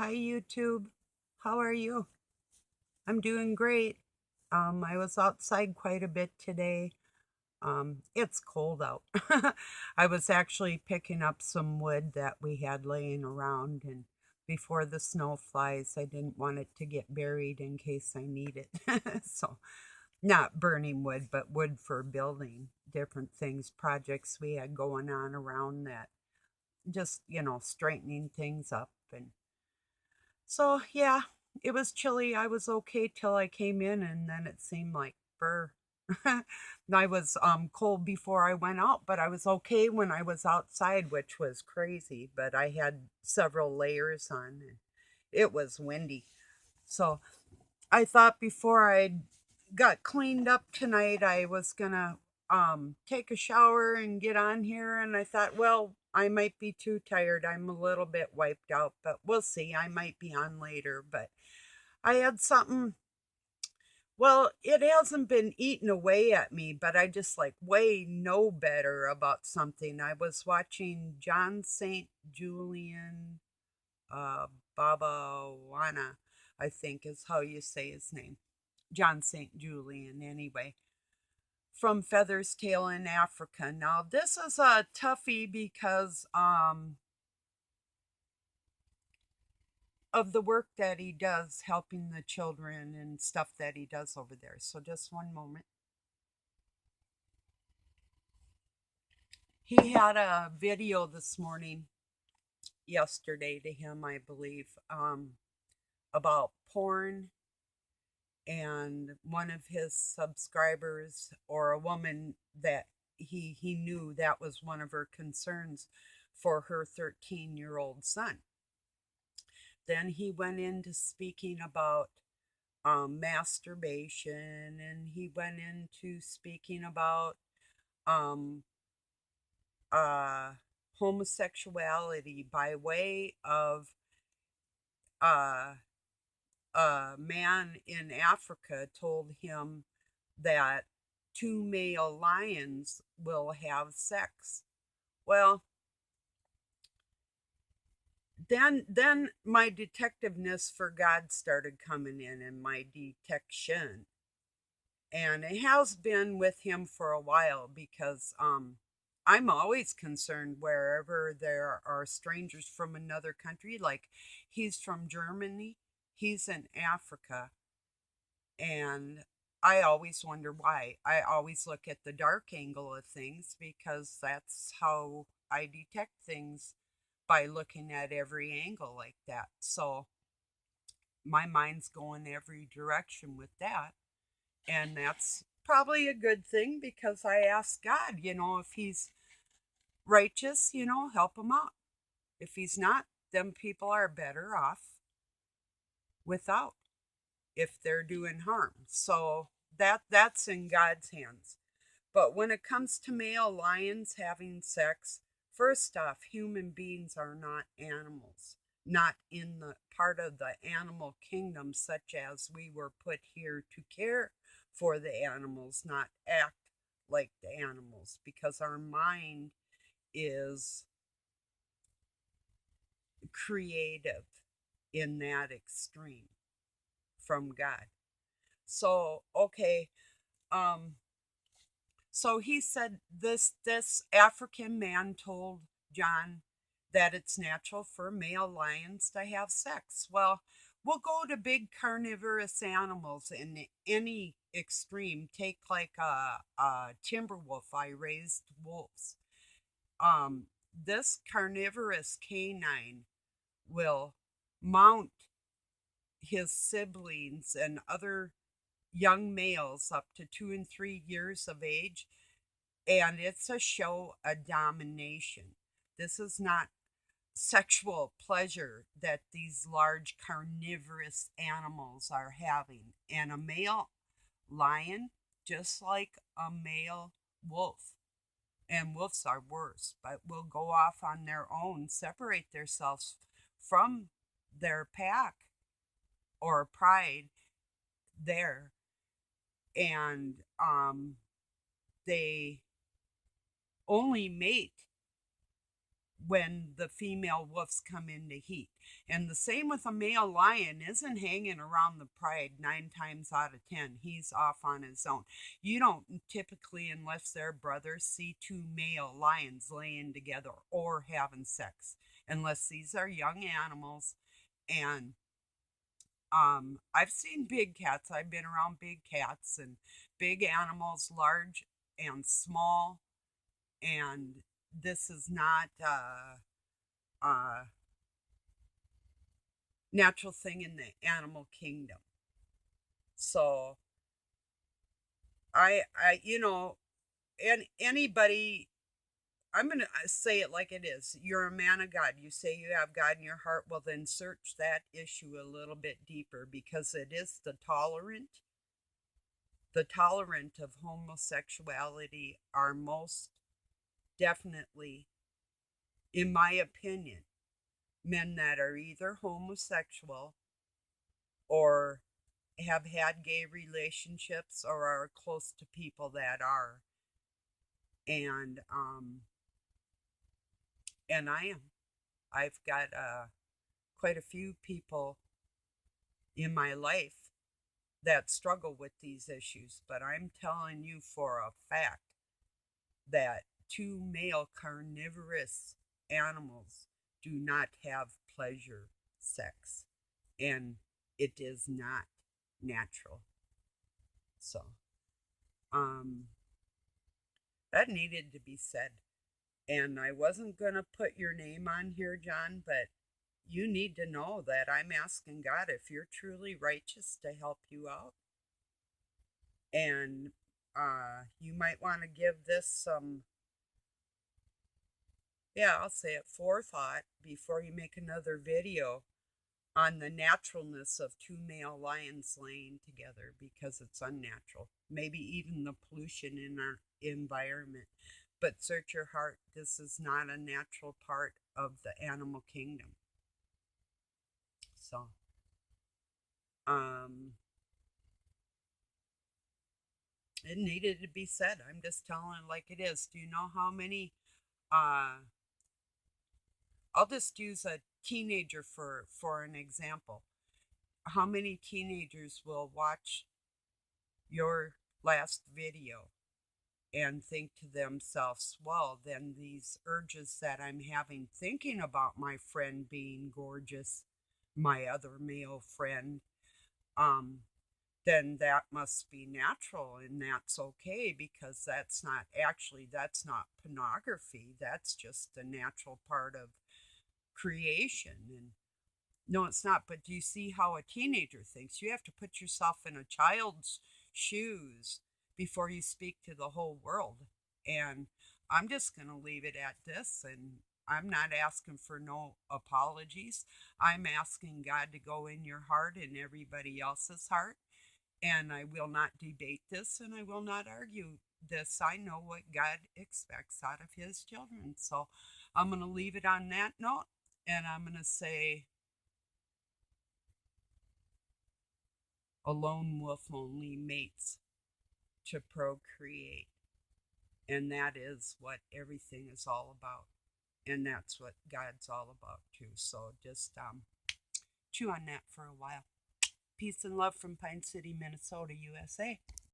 Hi, YouTube. How are you? I'm doing great. I was outside quite a bit today. It's cold out. I was actually picking up some wood that we had laying around, and before the snow flies, I didn't want it to get buried in case I need it. So, not burning wood, but wood for building different things, projects we had going on around that, just, straightening things up. And so, yeah, it was chilly. I was okay till I came in, and then it seemed like burr. I was cold before I went out, but I was okay when I was outside, which was crazy. But I had several layers on, and it was windy. So I thought before I got cleaned up tonight, I was gonna take a shower and get on here. And I thought, well, I might be too tired. I'm a little bit wiped out, but we'll see. I might be on later. But I had something. Well, it hasn't been eating away at me, but I just like way know better about something. I was watching John St. Julian uh, Baba Wana, I think is how you say his name. John St. Julian, anyway, from Feather's Tail in Africa. Now, this is a toughie because of the work that he does helping the children and stuff that he does over there. So, just one moment. He had a video this morning, yesterday to him, I believe, about porn, and one of his subscribers, or a woman that he knew, that was one of her concerns for her 13-year-old son. Then he went into speaking about masturbation, and he went into speaking about um, uh, homosexuality by way of uh, a man in Africa told him that two male lions will have sex. Well, then my detectiveness for God started coming in, and my detection. And it has been with him for a while because I'm always concerned wherever there are strangers from another country. Like, he's from Germany, he's in Africa, and I always wonder why. I always look at the dark angle of things because that's how I detect things, by looking at every angle like that. So my mind's going every direction with that. And that's probably a good thing because I ask God, if he's righteous, help him out. If he's not, then people are better off without, if they're doing harm. So that's in God's hands. But when it comes to male lions having sex, first off, human beings are not animals, not in the part of the animal kingdom, such as we were put here to care for the animals, not act like the animals, because our mind is creative in that extreme from God. So, okay, um, so he said this African man told John that it's natural for male lions to have sex. Well, we'll go to big carnivorous animals in any extreme. Take like a timber wolf. I raised wolves. This carnivorous canine will mount his siblings and other young males up to 2 and 3 years of age, and it's a show of domination. This is not sexual pleasure that these large carnivorous animals are having. And a male lion, just like a male wolf, and wolves are worse, but will go off on their own, separate themselves from their pack or pride there, and they only mate when the female wolves come into heat. And the same with a male lion isn't hanging around the pride 9 times out of 10. He's off on his own. You don't typically, unless they're brothers, see two male lions laying together or having sex, unless these are young animals. And I've seen big cats. I've been around big cats and big animals, large and small. And this is not a natural thing in the animal kingdom. So and anybody, I'm going to say it like it is. You're a man of God. You say you have God in your heart. Well, then search that issue a little bit deeper, because it is the tolerant of homosexuality are most definitely, in my opinion, men that are either homosexual or have had gay relationships or are close to people that are. And and I am. I've got quite a few people in my life that struggle with these issues, but I'm telling you for a fact that two male carnivorous animals do not have pleasure sex, and it is not natural. So, um, that needed to be said. And I wasn't going to put your name on here, John, but you need to know that I'm asking God if you're truly righteous to help you out. And you might want to give this some, yeah, I'll say it, forethought before you make another video on the naturalness of two male lions laying together, because it's unnatural. Maybe even the pollution in our environment. But search your heart. This is not a natural part of the animal kingdom. So, it needed to be said. I'm just telling it like it is. Do you know how many? I'll just use a teenager for an example. How many teenagers will watch your last video and think to themselves, well, then these urges that I'm having thinking about my friend being gorgeous, my other male friend, then that must be natural and that's okay, because that's not pornography. That's just a natural part of creation. And no, it's not. But do you see how a teenager thinks? You have to put yourself in a child's shoes before you speak to the whole world. And I'm just going to leave it at this. And I'm not asking for no apologies. I'm asking God to go in your heart and everybody else's heart. And I will not debate this and I will not argue this. I know what God expects out of his children. So I'm going to leave it on that note. And I'm going to say, a lone wolf only mates to procreate. And that is what everything is all about. And that's what God's all about too. So just chew on that for a while. Peace and love from Pine City, Minnesota, USA.